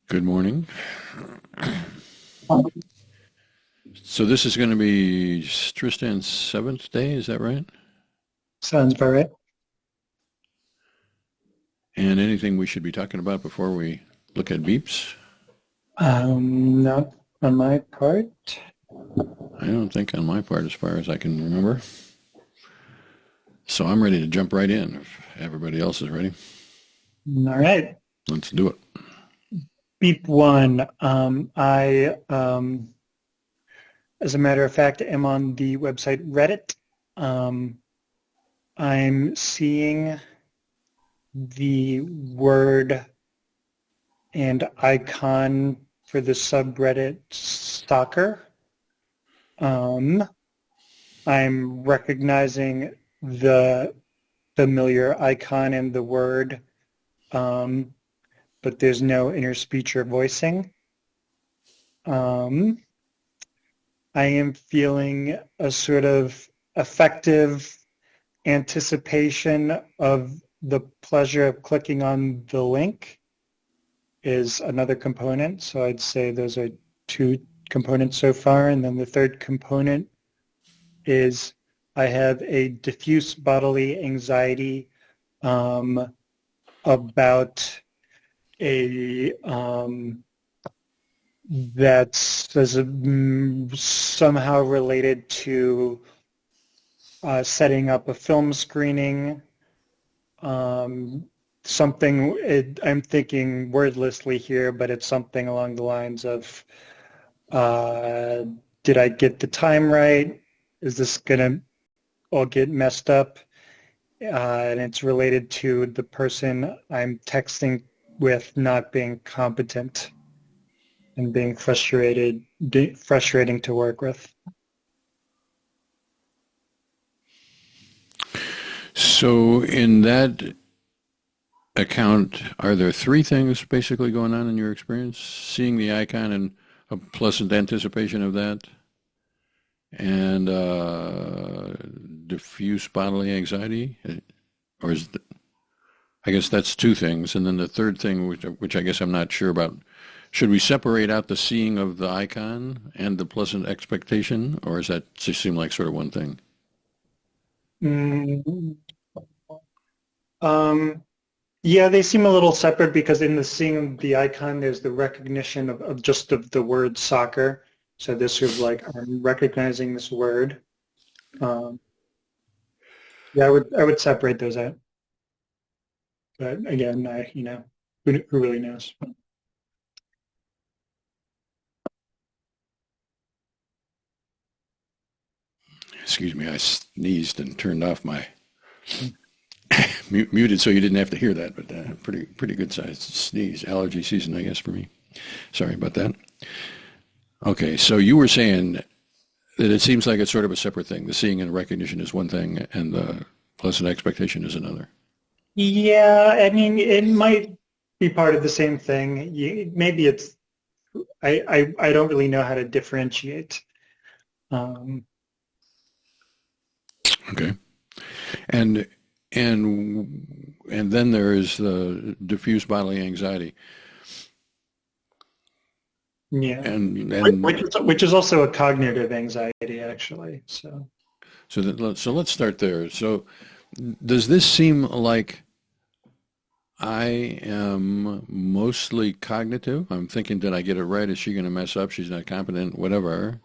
Good morning. So this is going to be Tristan's seventh day, is that right? Sounds about right. And anything we should be talking about before we look at beeps? Not on my part. I don't think on my part as far as I can remember. So I'm ready to jump right in if everybody else is ready. All right. Let's do it. Beep one. As a matter of fact, am on the website Reddit. Um, I'm seeing the word and icon for the subreddit stalker. Um, I'm recognizing the familiar icon and the word, but there's no inner speech or voicing. I am feeling a sort of affective anticipation of the pleasure of clicking on the link is another component. So I'd say those are two components so far. And then the third component is I have a diffuse bodily anxiety about a that's somehow related to setting up a film screening. I'm thinking wordlessly here, but it's something along the lines of, uh, did I get the time right? Is this going to all get messed up? And it's related to the person I'm texting with not being competent and being frustrating to work with. So in that account, are there three things basically going on in your experience? Seeing the icon and a pleasant anticipation of that, and diffuse bodily anxiety, or is it, I guess that's two things, and then the third thing, which I guess I'm not sure about, should we separate out the seeing of the icon and the pleasant expectation, or does that just seem like sort of one thing? Mm, um, yeah, they seem a little separate because in the seeing the icon, there's the recognition of just of the word soccer. So this sort of like I'm recognizing this word. Um, yeah, I would separate those out. But again, who really knows? Excuse me, I sneezed and turned off my muted so you didn't have to hear that, but pretty good sized sneeze. Allergy season, I guess, for me. Sorry about that. Okay, so you were saying that it seems like it's sort of a separate thing. The seeing and recognition is one thing, and the pleasant expectation is another. Yeah, I mean, it might be part of the same thing. Maybe it's I don't really know how to differentiate. Um, Okay, and and then there is the diffuse bodily anxiety, yeah, and which is also a cognitive anxiety, actually. So. so let's start there. So does this seem like I am mostly cognitive? I'm thinking, did I get it right? Is she going to mess up? She's not competent, whatever.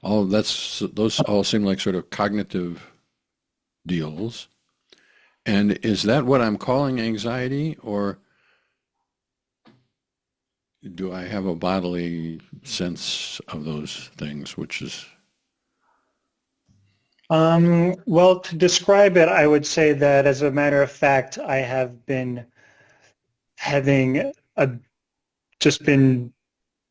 All that's those all seem like sort of cognitive deals. And is that what I'm calling anxiety, or do I have a bodily sense of those things, which is Well, to describe it, I would say that as a matter of fact, I have been having a, just been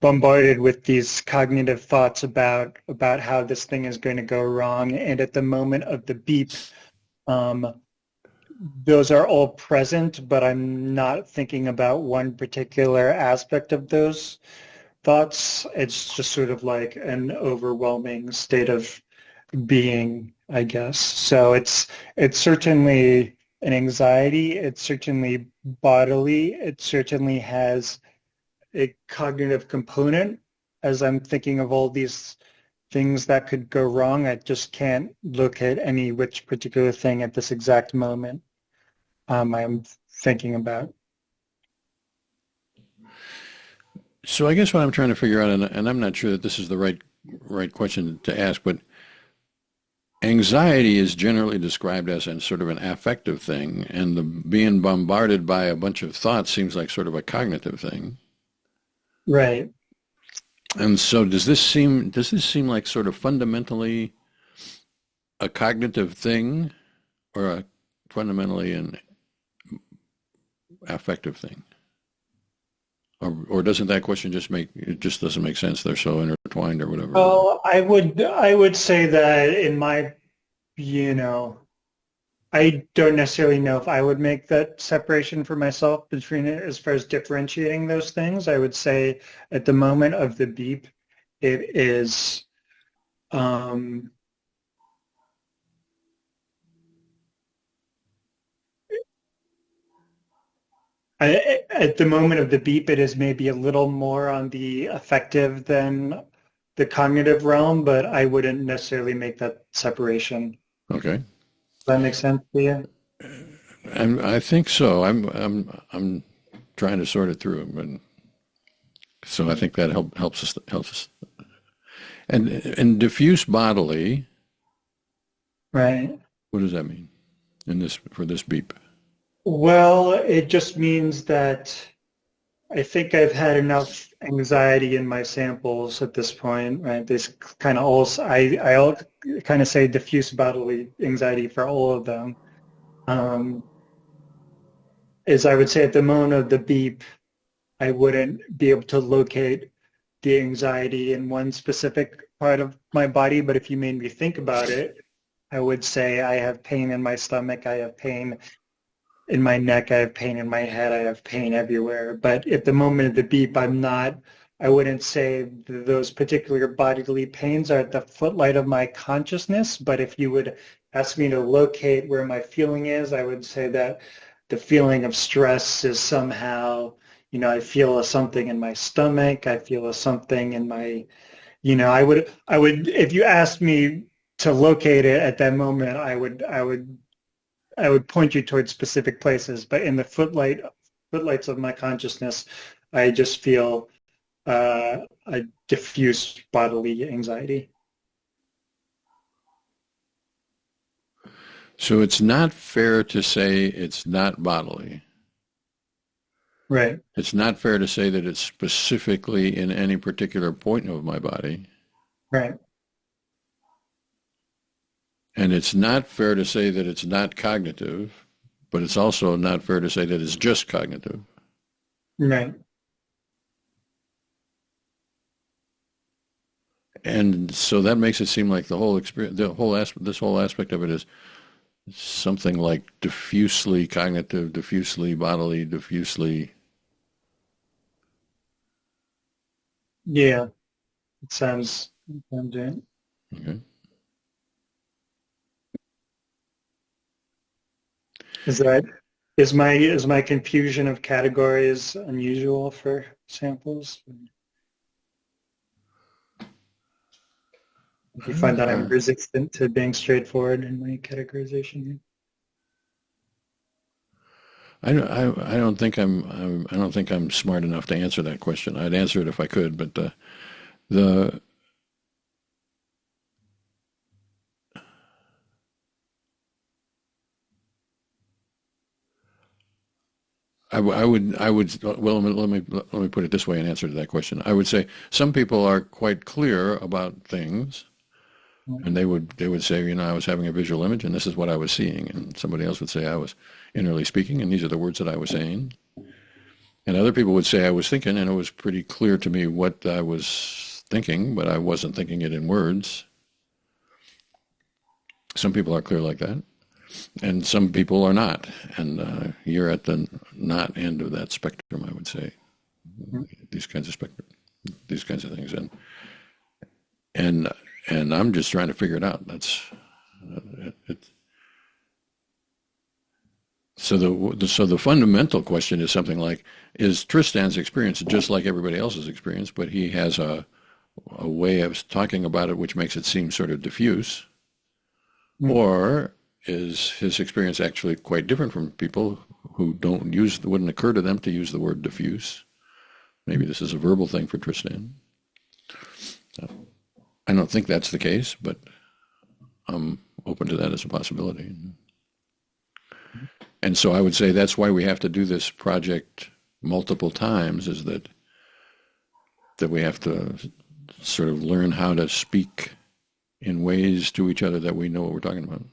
bombarded with these cognitive thoughts about how this thing is going to go wrong. And at the moment of the beep, um, those are all present, but I'm not thinking about one particular aspect of those thoughts. It's just sort of like an overwhelming state of being, I guess. So it's certainly an anxiety. It's certainly bodily. It certainly has a cognitive component as I'm thinking of all these things that could go wrong. I just can't look at any which particular thing at this exact moment I'm thinking about. So I guess what I'm trying to figure out, and I'm not sure that this is the right question to ask, but anxiety is generally described as a sort of an affective thing, and the being bombarded by a bunch of thoughts seems like sort of a cognitive thing. Right. And so does this seem like sort of fundamentally a cognitive thing or a fundamentally an affective thing? Or doesn't that question it just doesn't make sense? They're so intertwined or whatever. Well, I would say that in my, you know, I don't necessarily know if I would make that separation for myself between it as far as differentiating those things. I would say at the moment of the beep, it is um, at the moment of the beep, it is maybe a little more on the affective than the cognitive realm, but I wouldn't necessarily make that separation. Does Okay. that make sense to you? I think so. I'm trying to sort it through, but so I think that helps us. And diffuse bodily, Right. what does that mean in this for this beep? Well, it just means that I think I've had enough anxiety in my samples at this point, right? This kind of also, I'll kind of say diffuse bodily anxiety for all of them. Um, is I would say at the moment of the beep, I wouldn't be able to locate the anxiety in one specific part of my body, but if you made me think about it, I would say I have pain in my stomach, I have pain in my neck, I have pain in my head, I have pain everywhere. But at the moment of the beep, I wouldn't say those particular bodily pains are at the footlight of my consciousness. But if you would ask me to locate where my feeling is, I would say that the feeling of stress is somehow, I feel a something in my stomach, I feel a something in my, if you asked me to locate it at that moment, I would point you towards specific places, but in the footlights of my consciousness, I just feel a diffuse bodily anxiety. So it's not fair to say it's not bodily. Right. It's not fair to say that it's specifically in any particular point of my body. Right. And it's not fair to say that it's not cognitive, but it's also not fair to say that it's just cognitive. Right. And so that makes it seem like the whole experience, this whole aspect of it is something like diffusely cognitive, diffusely bodily, diffusely. Yeah. It sounds right. Okay. Is that is my confusion of categories unusual for samples? Do you find that I'm resistant to being straightforward in my categorization? I don't think I don't think I'm smart enough to answer that question. I'd answer it if I could, but the I would well let me put it this way in answer to that question. I would say some people are quite clear about things, and they would say, I was having a visual image and this is what I was seeing, and somebody else would say I was innerly speaking and these are the words that I was saying. And other people would say I was thinking and it was pretty clear to me what I was thinking, but I wasn't thinking it in words. Some people are clear like that, and some people are not. And you're at the not end of that spectrum, I would say. These kinds of spectrum, these kinds of things, and and I'm just trying to figure it out. That's it, So the fundamental question is something like, is Tristan's experience just like everybody else's experience, but he has a way of talking about it which makes it seem sort of diffuse, Mm. or is his experience actually quite different from people who don't use, wouldn't occur to them to use the word diffuse? Maybe this is a verbal thing for Tristan. I don't think that's the case, but I'm open to that as a possibility. And so I would say that's why we have to do this project multiple times, is that we have to sort of learn how to speak in ways to each other that we know what we're talking about.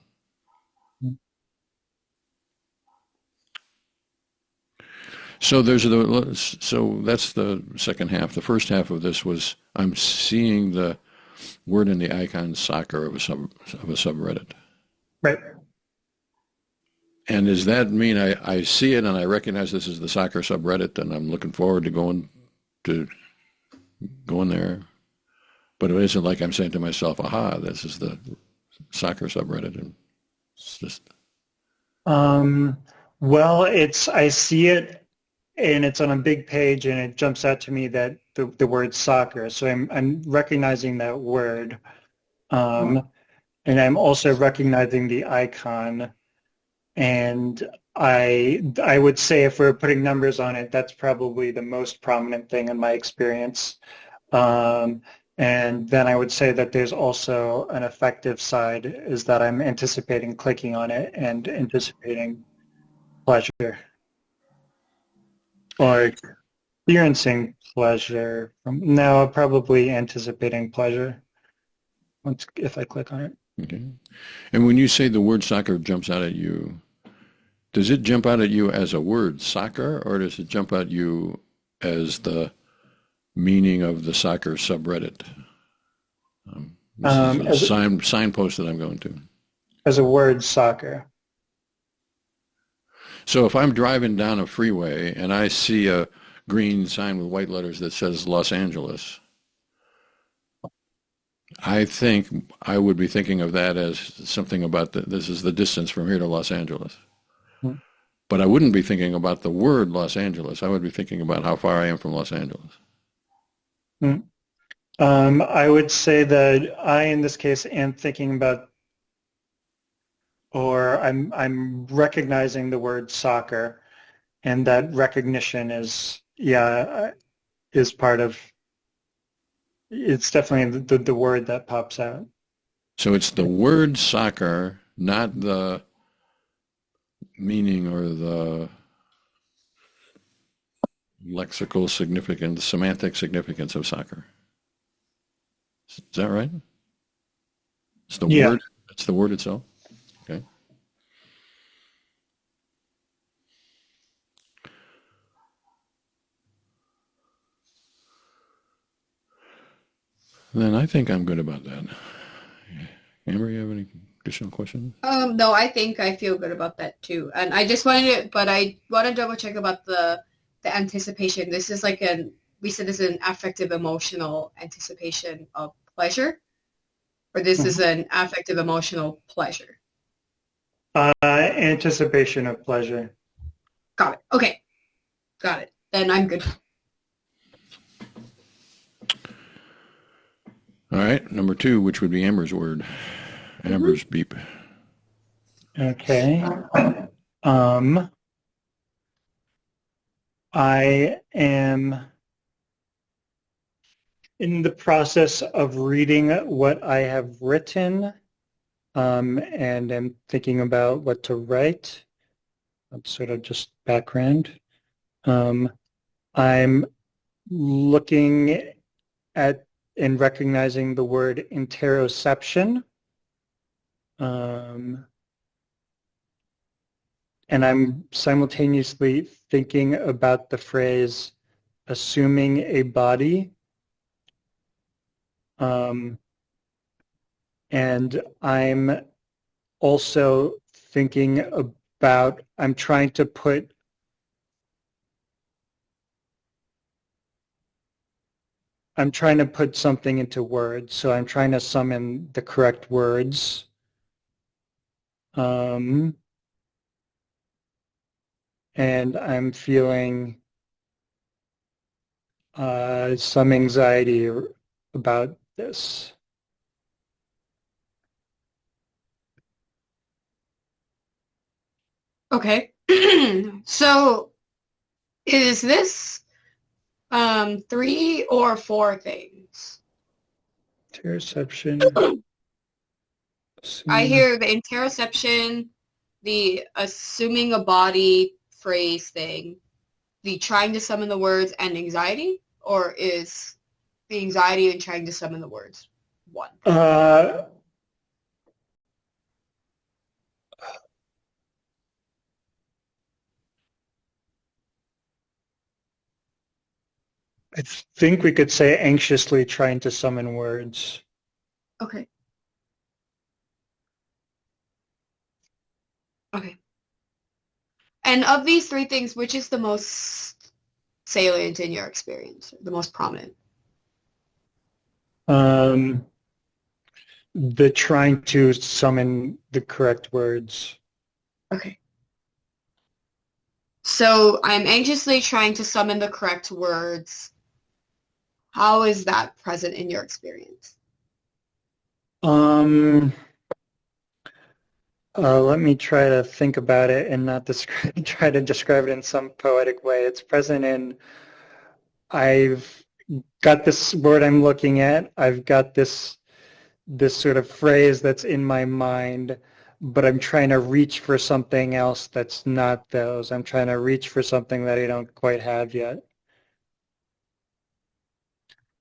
So so that's the second half. The first half of this was I'm seeing the word in the icon soccer of a subreddit. Right. And does that mean I see it and I recognize this is the soccer subreddit and I'm looking forward to going there? But it isn't like I'm saying to myself, aha, this is the soccer subreddit. And it's just... Well, I see it and it's on a big page and it jumps out to me that the word soccer. So I'm recognizing that word. And I'm also recognizing the icon. And I would say if we're putting numbers on it, that's probably the most prominent thing in my experience. And then I would say that there's also an affective side, is that I'm anticipating clicking on it and anticipating pleasure or experiencing pleasure. No, probably anticipating pleasure if I click on it. Okay. And when you say the word soccer jumps out at you, does it jump out at you as a word soccer, or does it jump at you as the meaning of the soccer subreddit? This is a signpost that I'm going to. As a word soccer. So if I'm driving down a freeway and I see a green sign with white letters that says Los Angeles, I think I would be thinking of that as something about this is the distance from here to Los Angeles. Hmm. But I wouldn't be thinking about the word Los Angeles. I would be thinking about how far I am from Los Angeles. Hmm. I would say that I, in this case, am thinking about, or I'm recognizing the word soccer, and that recognition is part of. It's definitely the word that pops out. So it's the word soccer, not the meaning or the lexical significance, semantic significance of soccer. Is that right? It's the word. It's the word itself. Okay. Then I think I'm good about that. Amber, you have any additional questions? No, I think I feel good about that too. And I just wanted to, but I want to double check about the anticipation. This is like we said this is an affective emotional anticipation of pleasure, or this is an affective emotional pleasure? Anticipation of pleasure. Got it. Okay. Got it. Then I'm good. All right, number 2, which would be Amber's word. Amber's beep. Okay. I am in the process of reading what I have written, and am thinking about what to write. That's sort of just background. I'm looking at and recognizing the word interoception. And I'm simultaneously thinking about the phrase assuming a body. And I'm also thinking about, I'm trying to put something into words, so I'm trying to summon the correct words. and I'm feeling some anxiety about this. Okay. So is this 3 or 4 things? Interoception. I hear the interoception, the assuming a body phrase thing, the trying to summon the words, and anxiety? Or is the anxiety and trying to summon the words one? I think we could say anxiously trying to summon words. Okay. Okay. And of these 3 things, which is the most salient in your experience, the most prominent? The trying to summon the correct words. Okay. So I'm anxiously trying to summon the correct words. How is that present in your experience? Let me try to think about it and not try to describe it in some poetic way. It's present in, I've got this word I'm looking at. I've got this sort of phrase that's in my mind, but I'm trying to reach for something else that's not those. I'm trying to reach for something that I don't quite have yet.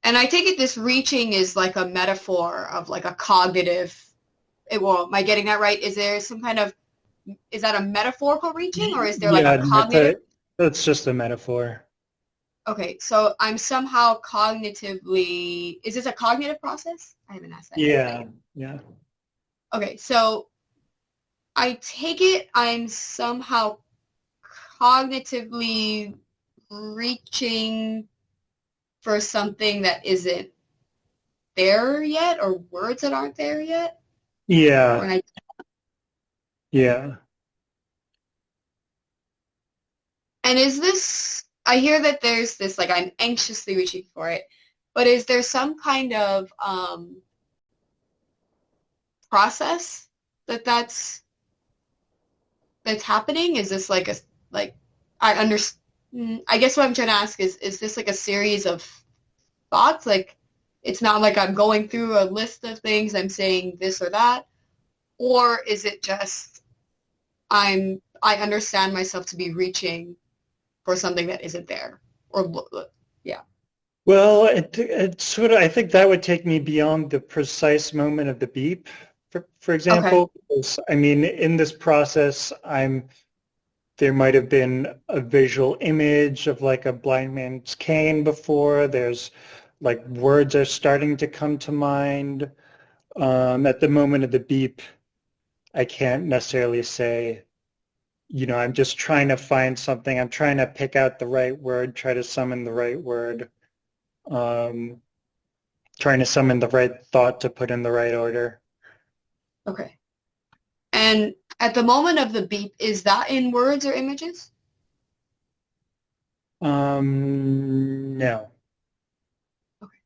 And I take it this reaching is like a metaphor of like a cognitive, well, am I getting that right? Is there some kind of, is that a metaphorical reaching or is there like a cognitive? That's just a metaphor. Okay, so I'm somehow cognitively, is this a cognitive process? I haven't asked that. Yeah, yeah. Okay, so I take it I'm somehow cognitively reaching for something that isn't there yet, or words that aren't there yet. Yeah. Yeah. And is this, I hear that there's this, like I'm anxiously reaching for it, but is there some kind of process that's happening? Is this like I guess what I'm trying to ask is this like a series of thoughts? Like, it's not like I'm going through a list of things, I'm saying this or that, or is it just I understand myself to be reaching for something that isn't there, or yeah. Well, it sort of, I think that would take me beyond the precise moment of the beep, for example. Okay. I mean, in this process, there might have been a visual image of like a blind man's cane before. There's like words are starting to come to mind. At the moment of the beep, I can't necessarily say, I'm just trying to find something. I'm trying to pick out the right word, try to summon the right word, trying to summon the right thought to put in the right order. Okay. And at the moment of the beep, is that in words or images? No. Okay.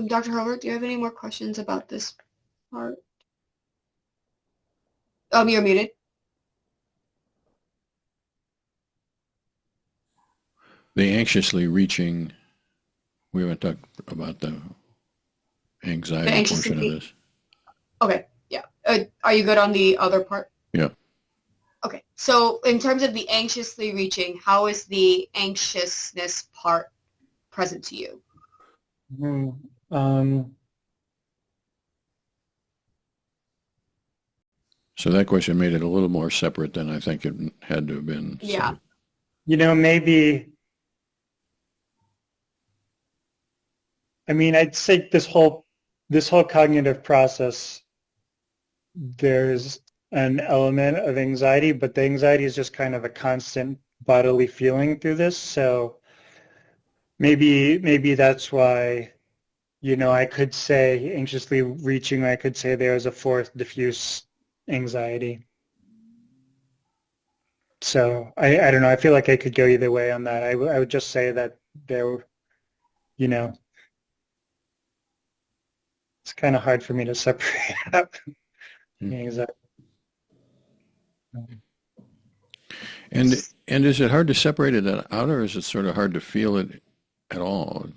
Dr. Herbert, do you have any more questions about this part? You're muted. The anxiously reaching, we haven't talked about the anxiety portion of this. Okay, yeah. Are you good on the other part? Yeah. Okay, so in terms of the anxiously reaching, how is the anxiousness part present to you? So that question made it a little more separate than I think it had to have been. Yeah. Maybe, I mean, I'd say this whole cognitive process, there's an element of anxiety, but the anxiety is just kind of a constant bodily feeling through this. So maybe that's why, I could say anxiously reaching, I could say there is a fourth diffuse anxiety. So I don't know. I feel like I could go either way on that. I would just say that there, you know, it's kind of hard for me to separate out the anxiety. And is it hard to separate it out, or is it sort of hard to feel it at all?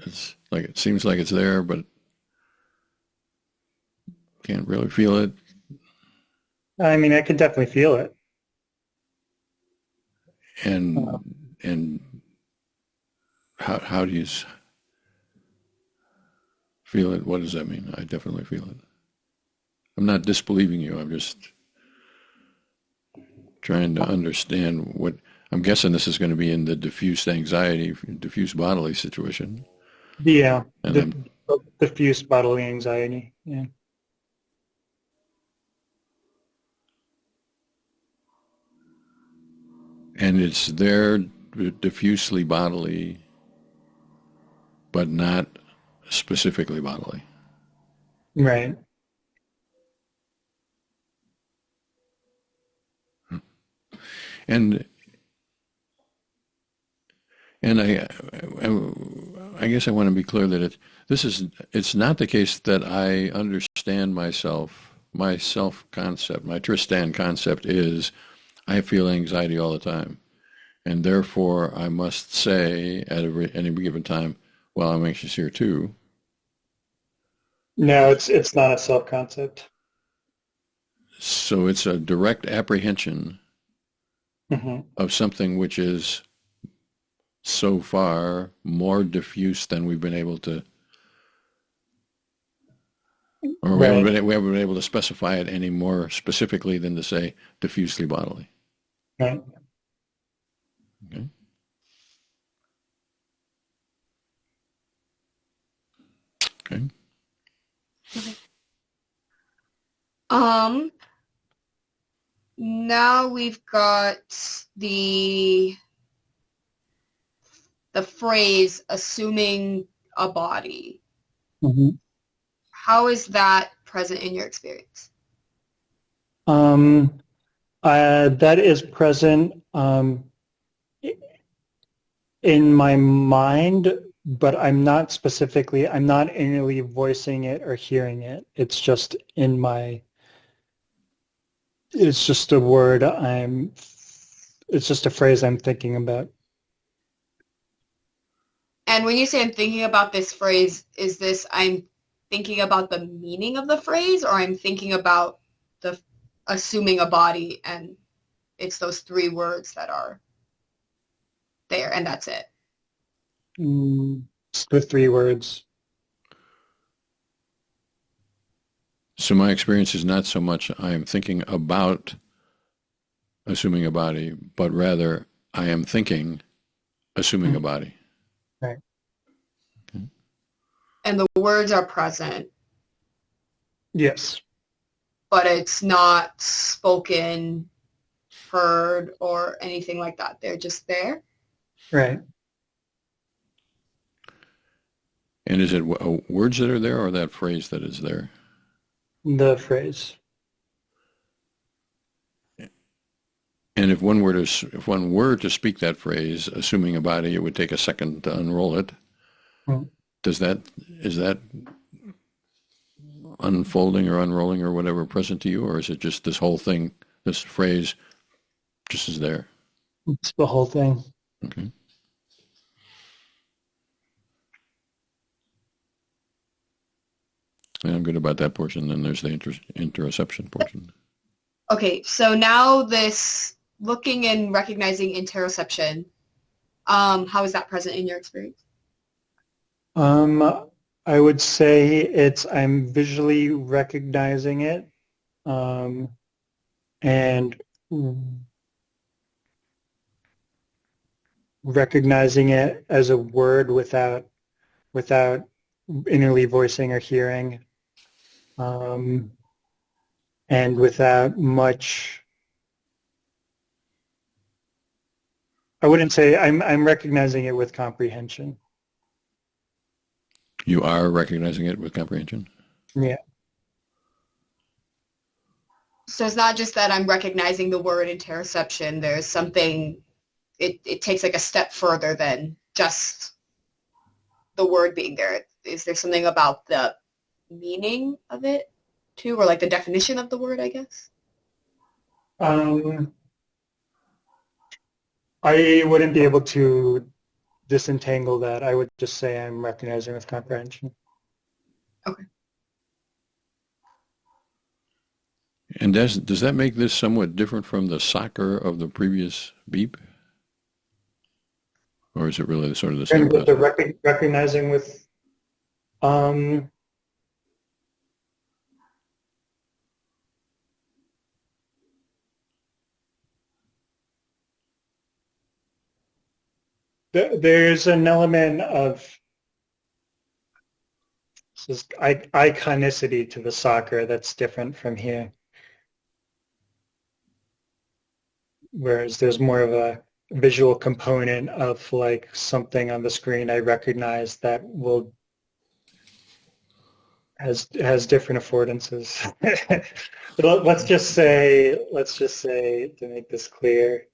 It's like it seems like it's there, but can't really feel it. I mean, I could definitely feel it. And and how do you feel it? What does that mean? I definitely feel it. I'm not disbelieving you. I'm just trying to understand what. I'm guessing this is going to be in the diffuse anxiety, diffuse bodily situation. Yeah, And diffuse bodily anxiety. Yeah. and it's there diffusely bodily, but not specifically bodily. Right. And and I guess I want to be clear that it's not the case that I understand myself, my self concept, my Tristan concept is I feel anxiety all the time, and therefore I must say at any given time, well, I'm anxious here too. No, it's not a self-concept. So it's a direct apprehension Hmm. of something which is so far more diffuse than we've been able to, or Right. we haven't been able to specify it any more specifically than to say diffusely bodily. Right. Okay. Okay. Okay. Now we've got the phrase assuming a body. Hmm. How is that present in your experience? That is present in my mind, but I'm not innerly voicing it or hearing it. It's just it's just a word it's just a phrase I'm thinking about. And when you say I'm thinking about this phrase, is this I'm thinking about the meaning of the phrase, or I'm thinking about the assuming a body and it's those three words that are there and that's it? It's the three words. So my experience is not so much I am thinking about assuming a body, but rather I am thinking assuming a body. Right. Okay. And the words are present, Yes. but it's not spoken, heard, or anything like that. They're just there. Right. And is it words that are there or that phrase that is there? The phrase. And if one were to speak that phrase, assuming a body, it would take a second to unroll it. Mm. Is that unfolding or unrolling or whatever present to you, or is it just this whole thing, this phrase, just is there? It's the whole thing. Okay. And I'm good about that portion. Then there's the interoception portion. Okay, so now this looking and recognizing interoception, how is that present in your experience? I would say I'm visually recognizing it, and recognizing it as a word without innerly voicing or hearing, and without much. I wouldn't say I'm recognizing it with comprehension. You are recognizing it with comprehension? Yeah. So it's not just that I'm recognizing the word interoception. There's something, it takes like a step further than just the word being there. Is there something about the meaning of it too, or like the definition of the word, I guess? I wouldn't be able to disentangle that. I would just say I'm recognizing with comprehension. Okay. And does that make this somewhat different from the soccer of the previous beep? Or is it really sort of the same And with the process? recognizing with, um, there's an element of iconicity to the soccer that's different from here. Whereas there's more of a visual component of like something on the screen I recognize that will has different affordances. But let's just say to make this clear,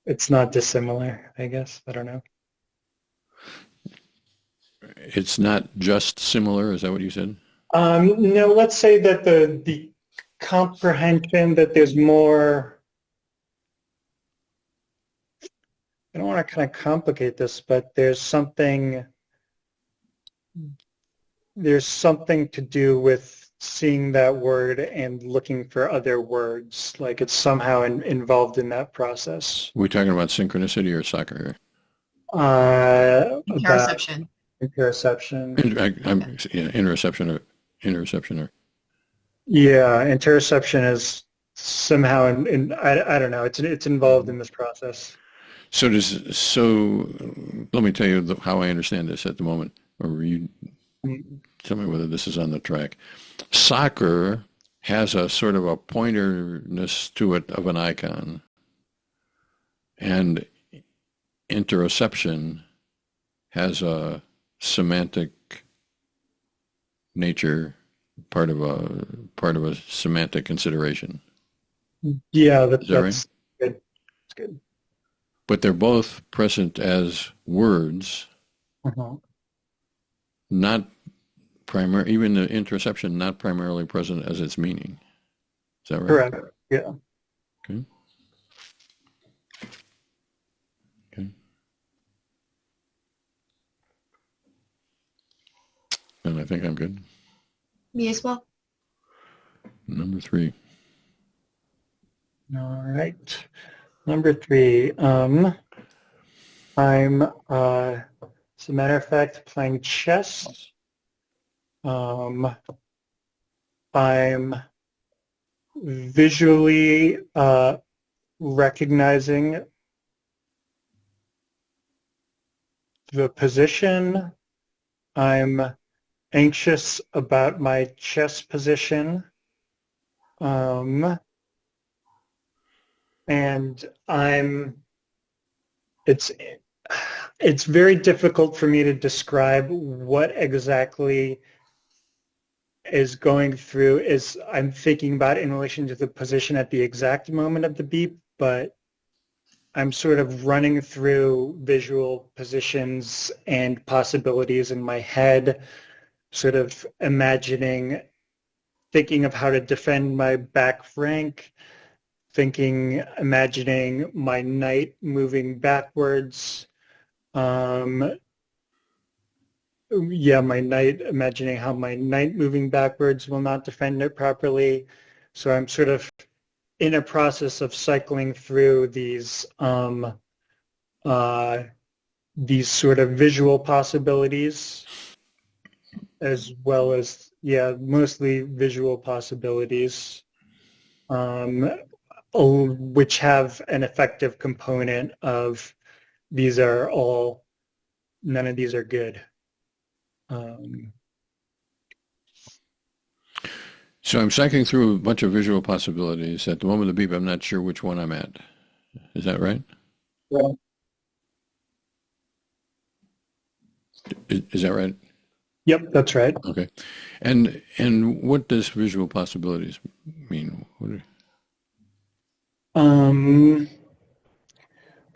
it's not dissimilar, I guess. I don't know. It's not just similar, is that what you said? No, let's say that the comprehension that there's more. I don't want to kind of complicate this, but there's something to do with seeing that word and looking for other words, like it's somehow involved in that process. We're talking about synchronicity or soccer here? About Interoception. interoception. Interoception or Yeah, interoception is somehow I don't know. It's involved in this process. so let me tell you how I understand this at the moment, or you tell me whether this is on the track. Soccer has a sort of a pointerness to it of an icon, and interoception has a semantic nature, part of a semantic consideration. Yeah, Is that right? good. That's good. But they're both present as words, Uh-huh. not primary. Even the interoception not primarily present as its meaning. Is that right? Correct. Yeah. Okay. Okay. And I think I'm good. Me as well. Mm-hmm. Number 3. All right. Number 3. I'm as a matter of fact playing chess. I'm visually recognizing the position. I'm anxious about my chess position. And it's very difficult for me to describe what exactly is going through is I'm thinking about in relation to the position at the exact moment of the beep, but I'm sort of running through visual positions and possibilities in my head, sort of thinking of how to defend my back rank, imagining my knight moving backwards. Imagining how my knight moving backwards will not defend it properly. So I'm sort of in a process of cycling through these sort of visual possibilities, as well as mostly visual possibilities, which have an effective component of none of these are good. So I'm cycling through a bunch of visual possibilities. At the moment of the beep, I'm not sure which one I'm at. Is that right? Well, Is that right? Yep, that's right. Okay. And what does visual possibilities mean? Um,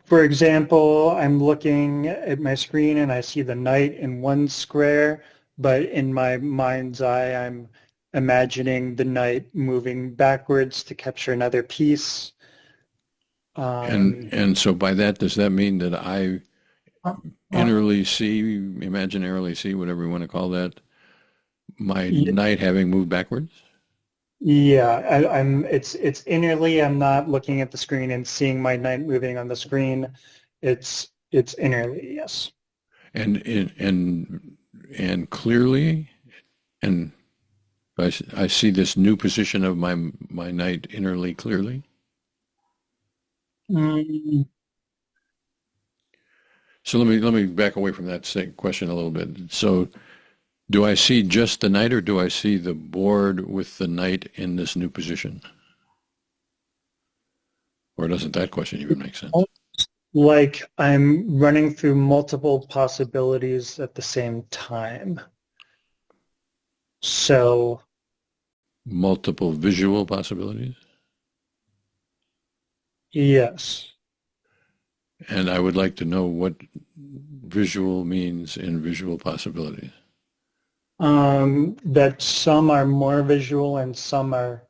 for example, I'm looking at my screen and I see the knight in one square, but in my mind's eye, I'm imagining the knight moving backwards to capture another piece. And so by that, does that mean that I Uh, innerly see, imaginarily see, whatever you want to call that, my y- knight having moved backwards? yeah, it's innerly. I'm not looking at the screen and seeing my knight moving on the screen. It's innerly, yes. And and clearly, and I see this new position of my knight innerly clearly. Mm, So let me back away from that question a little bit. So do I see just the knight, or do I see the board with the knight in this new position? Or doesn't that question even make sense? like I'm running through multiple possibilities at the same time. So Multiple visual possibilities? yes, And I would like to know what visual means in visual possibilities. that some are more visual and some are,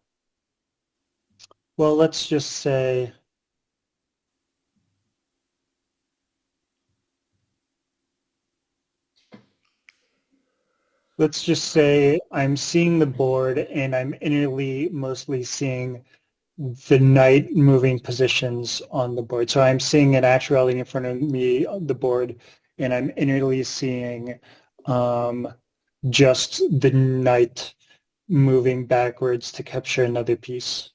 well, let's just say I'm seeing the board and I'm innerly mostly seeing the knight moving positions on the board. So I'm seeing in actuality in front of me the board, and I'm innerly seeing um, just the knight moving backwards to capture another piece.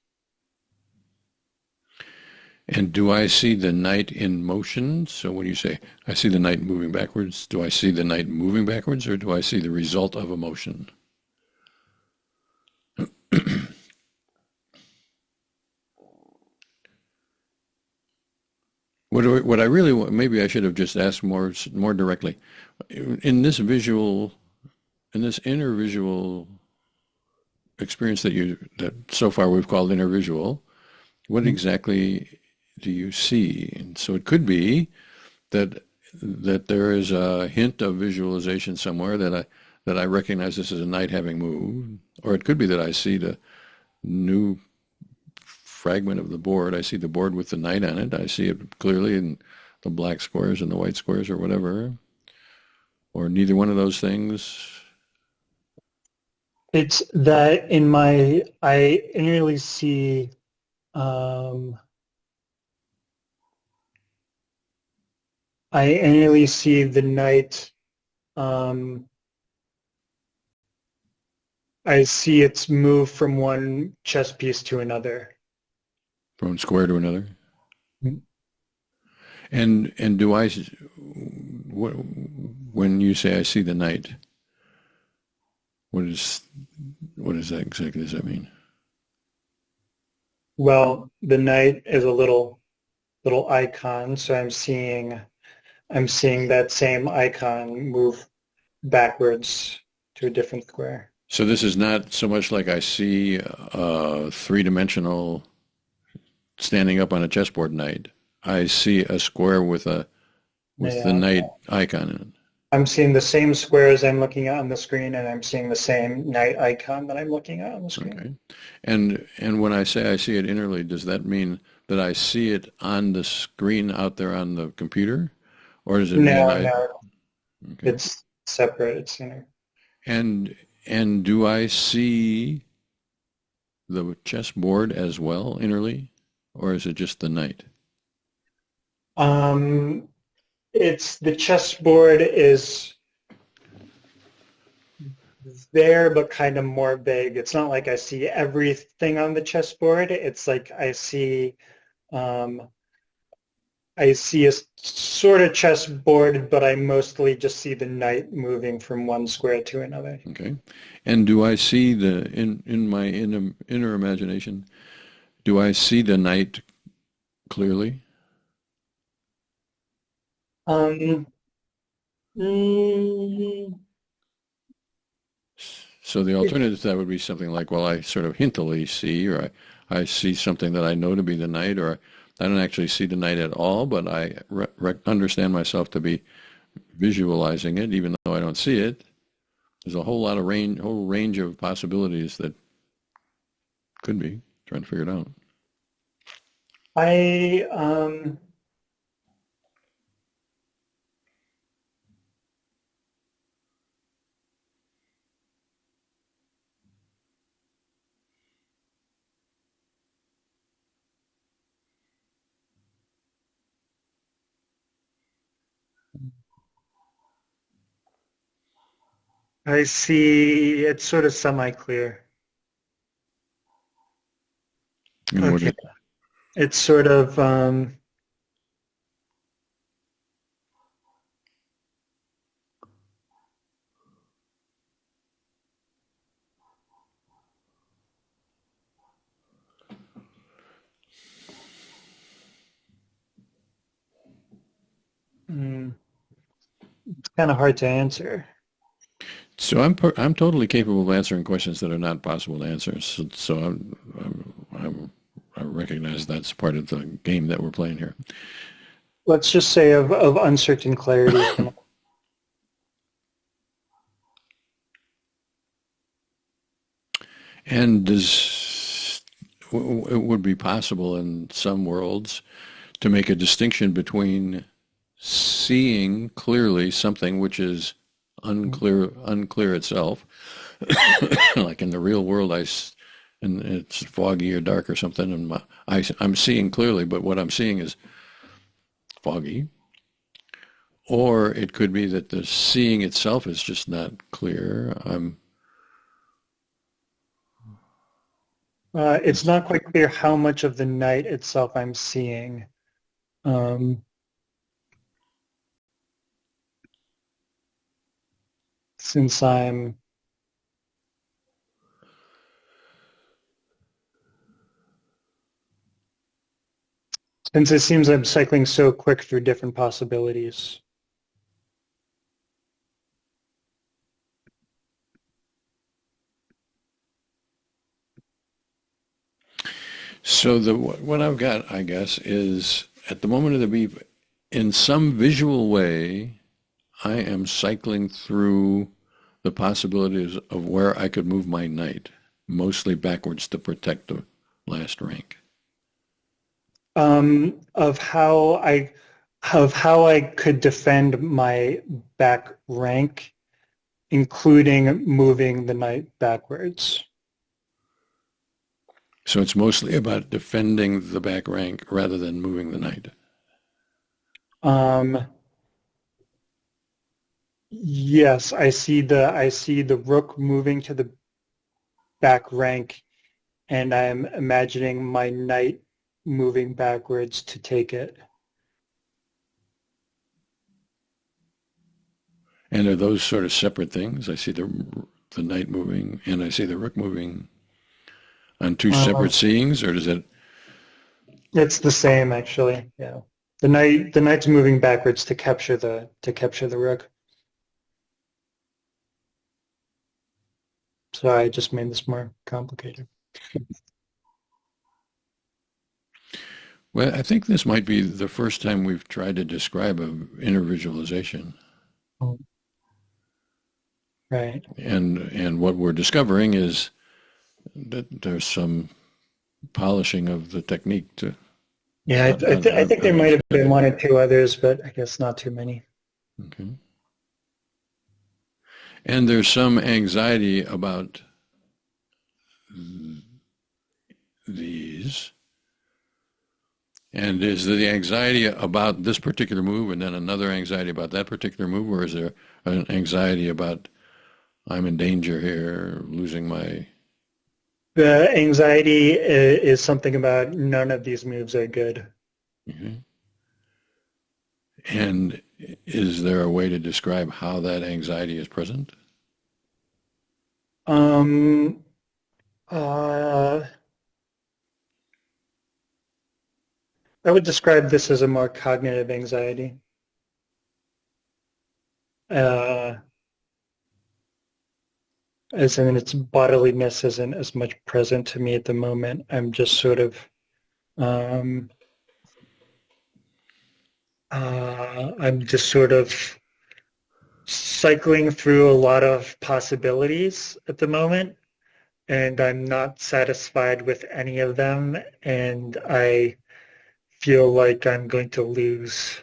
And do I see the knight in motion? So when you say I see the knight moving backwards, do I see the knight moving backwards, or do I see the result of a motion? What I really want, maybe I should have just asked more directly. In this visual, in this inner visual experience that so far we've called inner visual, what exactly do you see? And so it could be that there is a hint of visualization somewhere that I recognize this as a knight having moved, or it could be that I see the new fragment of the board. I see the board with the knight on it. I see it clearly in the black squares and the white squares or whatever, or neither one of those things. It's that in my, I innerly see, um, I innerly see the knight. Um, I see its move from one chess piece to another. From one square to another. And do I, when you say I see the knight, what is what is that exactly? Does that mean? Well, the knight is a little icon, so I'm seeing that same icon move backwards to a different square. So this is not so much like I see a three-dimensional standing up on a chessboard knight. I see a square with the Yeah. knight icon in it. I'm seeing the same squares I'm looking at on the screen, and I'm seeing the same knight icon that I'm looking at on the screen. Okay. And when I say I see it innerly, does that mean that I see it on the screen out there on the computer? Or does it mean No, I no, okay. it's separate. It's inner. And and do I see the chessboard as well innerly? Or is it just the knight? Um, it's the chessboard is there, but kind of more vague. It's not like I see everything on the chessboard. It's like um, I see a sort of chessboard, but I mostly just see the knight moving from one square to another. Okay. And do I see in my inner imagination, do I see the knight clearly? Um, Mm, So the alternative to that would be something like, well, I sort of hintily see, or I see something that I know to be the night, or I don't actually see the night at all, but I understand myself to be visualizing it, even though I don't see it. There's a whole lot of whole range of possibilities that could be trying to figure it out. I I see it's sort of semi-clear. And what Okay, is, it's sort of mm, it's kind of hard to answer. so I'm totally capable of answering questions that are not possible to answer. So I recognize that's part of the game that we're playing here. Let's just say of uncertain clarity for now. And it would be possible in some worlds to make a distinction between seeing clearly something which is unclear itself, like in the real world, and it's foggy or dark or something, and I'm seeing clearly, but what I'm seeing is foggy. Or it could be that the seeing itself is just not clear. It's not quite clear how much of the night itself I'm seeing. Um, since I'm since it seems I'm cycling so quick through different possibilities. So what I've got, I guess, is at the moment of the beep, in some visual way, I am cycling through the possibilities of where I could move my knight, mostly backwards to protect the last rank. Of how I could defend my back rank, including moving the knight backwards. So it's mostly about defending the back rank rather than moving the knight. Um, yes, I see the rook moving to the back rank, and I'm imagining my knight moving backwards to take it. And are those sort of separate things? I see the knight moving and I see the rook moving on two Um, separate seeings, or does it? it's the same actually. Yeah, the knight's moving backwards to capture the rook. So I just made this more complicated. Well, I think this might be the first time we've tried to describe a inner visualization. Right. And what we're discovering is that there's some polishing of the technique to Yeah, I think there on might each have side. been one or two others, but I guess not too many. Okay. And there's some anxiety about these. And is there the anxiety about this particular move and then another anxiety about that particular move, or is there an anxiety about I'm in danger here, losing my... The anxiety is something about none of these moves are good. Okay. And is there a way to describe how that anxiety is present? Um, uh, I would describe this as a more cognitive anxiety. uh, as in its bodiliness isn't as much present to me at the moment. I'm just sort of um, I'm just sort of cycling through a lot of possibilities at the moment, and I'm not satisfied with any of them, and I feel like I'm going to lose.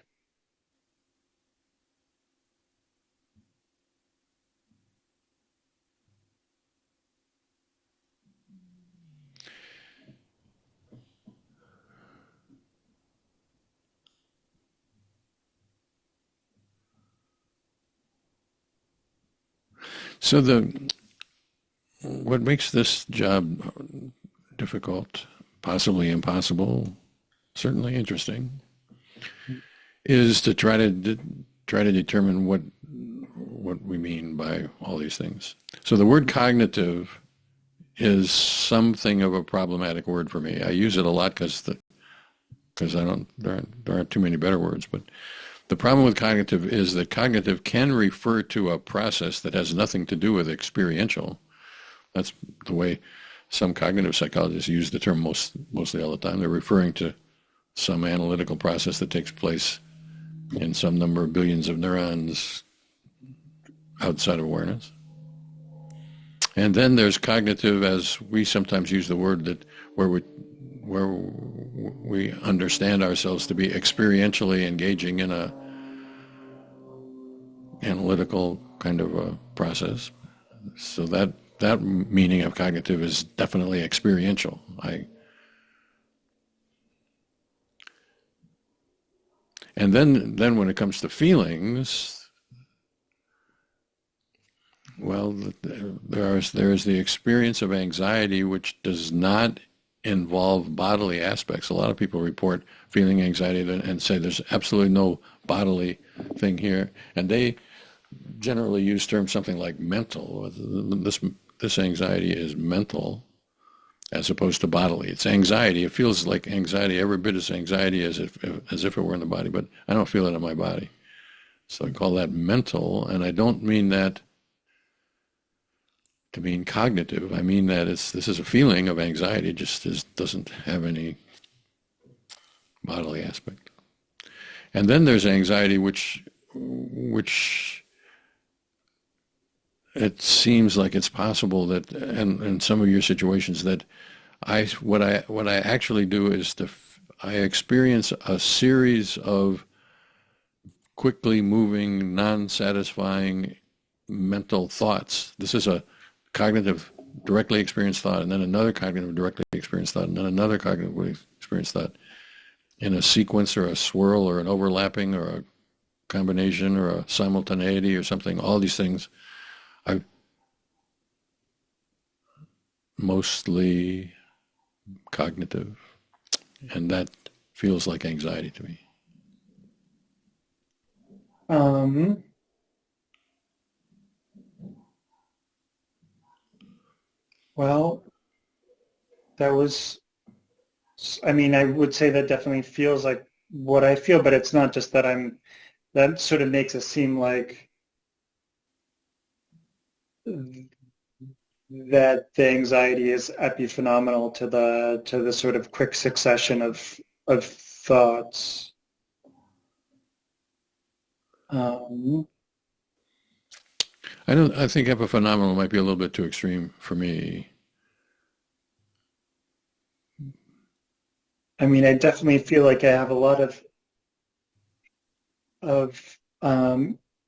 So what makes this job difficult, possibly impossible, certainly interesting, is to try to determine what we mean by all these things. So the word cognitive is something of a problematic word for me. I use it a lot because I don't there aren't too many better words, but the problem with cognitive is that cognitive can refer to a process that has nothing to do with experiential. That's the way some cognitive psychologists use the term mostly all the time. They're referring to some analytical process that takes place in some number of billions of neurons outside of awareness. And then there's cognitive, as we sometimes use the word, that where we understand ourselves to be experientially engaging in a analytical kind of a process. So that meaning of cognitive is definitely experiential. And then when it comes to feelings, well, there is the experience of anxiety, which does not involve bodily aspects. A lot of people report feeling anxiety and say there's absolutely no bodily thing here, and they generally use terms something like mental. This anxiety is mental as opposed to bodily. It's anxiety. It feels like anxiety, every bit as anxiety as if it were in the body, but I don't feel it in my body. So I call that mental, and I don't mean that to mean cognitive. I mean that this is a feeling of anxiety, doesn't have any bodily aspect. And then there's anxiety, which it seems like it's possible that, and in some of your situations, that what I actually do is I experience a series of quickly moving, non-satisfying mental thoughts. This is a cognitive, directly experienced thought, and then another cognitive, directly experienced thought, and then another cognitively experienced thought in a sequence or a swirl or an overlapping or a combination or a simultaneity or something. All these things are mostly cognitive, and that feels like anxiety to me. Um, well, that was, I mean, I would say that definitely feels like what I feel, but it's not just that that sort of makes it seem like that the anxiety is epiphenomenal to the sort of quick succession of thoughts. I think epiphenomenal might be a little bit too extreme for me. I mean, I definitely feel like I have a lot of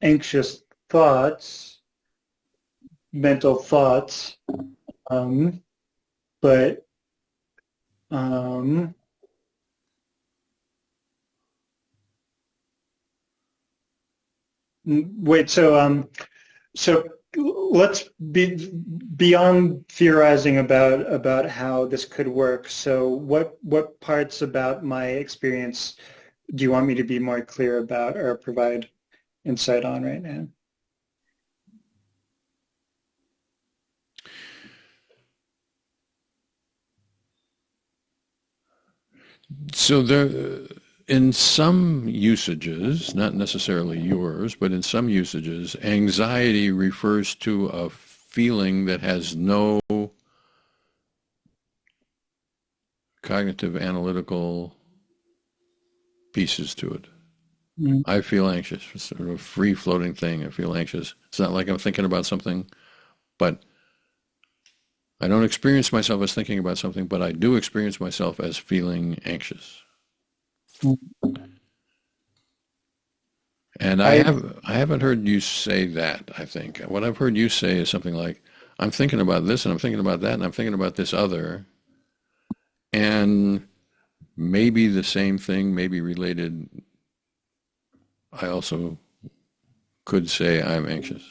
anxious thoughts, mental thoughts, but um, wait. So let's be beyond theorizing about how this could work. So what parts about my experience do you want me to be more clear about or provide insight on right now? So in some usages, not necessarily yours, but in some usages, anxiety refers to a feeling that has no cognitive analytical pieces to it. Mm. I feel anxious. It's sort of a free-floating thing. I feel anxious. It's not like I'm thinking about something, but I don't experience myself as thinking about something, but I do experience myself as feeling anxious. And I I haven't heard you say that, I think. What I've heard you say is something like, I'm thinking about this and I'm thinking about that and I'm thinking about this other. And maybe the same thing, maybe related. I also could say I'm anxious.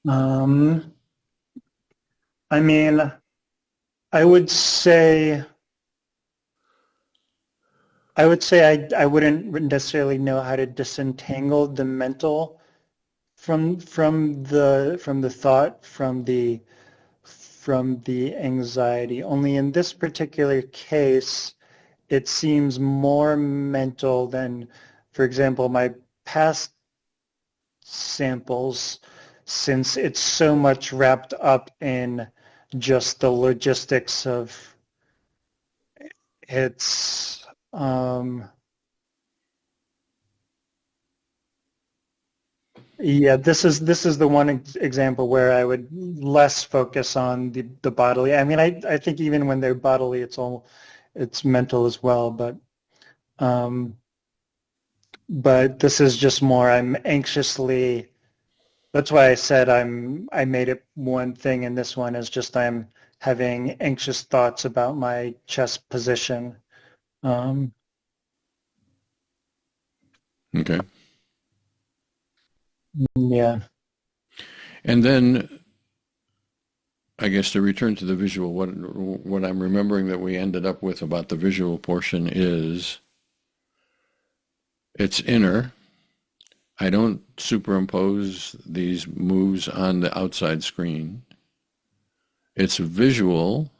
um, I mean, I would say I wouldn't necessarily know how to disentangle the mental from the thought from the anxiety. Only in this particular case, it seems more mental than, for example, my past samples, since it's so much wrapped up in just the logistics of its yeah, this is the one example where I would less focus on the bodily. I mean, I think even when they're bodily, it's mental as well. Um, but this is just more. I'm anxiously. That's why I said I made it one thing, and this one is just I'm having anxious thoughts about my chest position. Um, Okay. yeah. And then I guess to return to the visual, what I'm remembering that we ended up with about the visual portion is it's inner. I don't superimpose these moves on the outside screen. It's visual,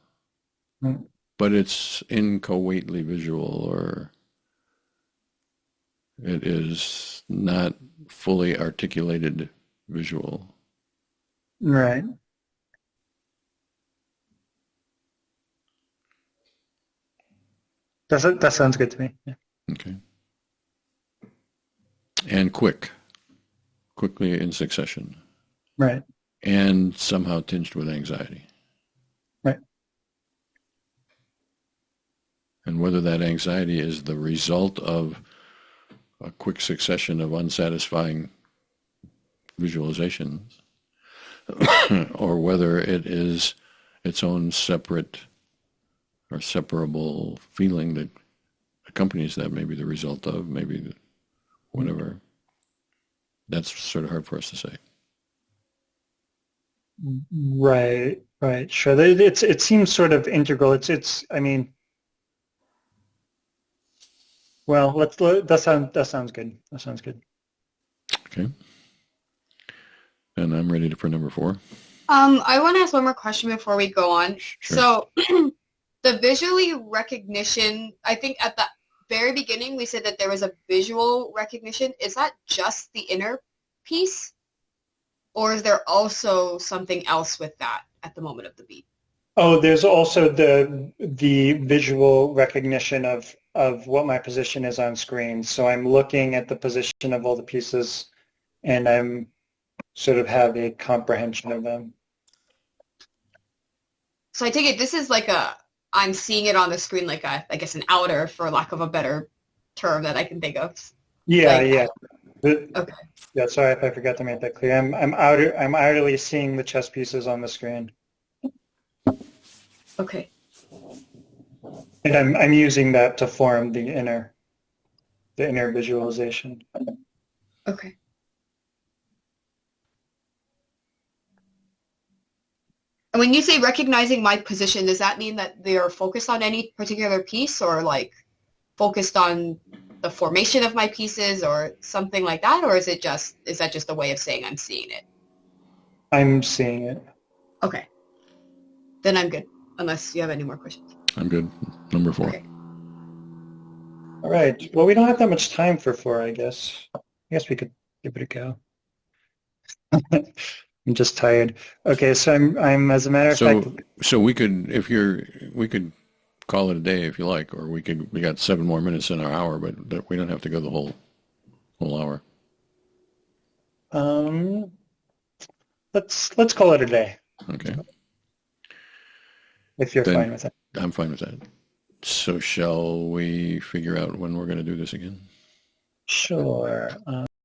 Mm. but it's inchoately visual, or it is not fully articulated visual. Right. That sounds good to me. Yeah. Okay. And quickly in succession, Right. and somehow tinged with anxiety. Right. And whether that anxiety is the result of a quick succession of unsatisfying visualizations, or whether it is its own separate or separable feeling that accompanies that, maybe the result of, maybe whatever. That's sort of hard for us to say. Right. Right. Sure. It seems sort of integral. I mean, well, that sounds good. That sounds good. Okay. And I'm ready for number 4. I want to ask one more question before we go on. Sure. So the visually recognition, I think at the very beginning we said that there was a visual recognition. Is that just the inner piece? Or is there also something else with that at the moment of the beat? Oh, there's also the visual recognition of what my position is on screen. So I'm looking at the position of all the pieces, and I'm sort of have a comprehension of them. So I take it this is like I'm seeing it on the screen like I guess an outer, for lack of a better term that I can think of. Yeah, Like, yeah. okay. Yeah, sorry if I forgot to make that clear. I'm outerly seeing the chess pieces on the screen, Okay. and I'm using that to form the inner visualization. Okay. And when you say recognizing my position, does that mean that they are focused on any particular piece, or like focused on the formation of my pieces or something like that? Or is that just a way of saying I'm seeing it? I'm seeing it. Okay. Then I'm good, unless you have any more questions. I'm good. Number 4. Okay. All right. Well, we don't have that much time for 4, I guess. I guess we could give it a go. I'm just tired. Okay, so I'm as a matter of fact, So we could, we could call it a day if you like, or we got 7 more minutes in our hour, but we don't have to go the whole hour. um, let's call it a day Okay. if you're Then fine with it. I'm fine with that. So shall we figure out when we're going to do this again? Sure.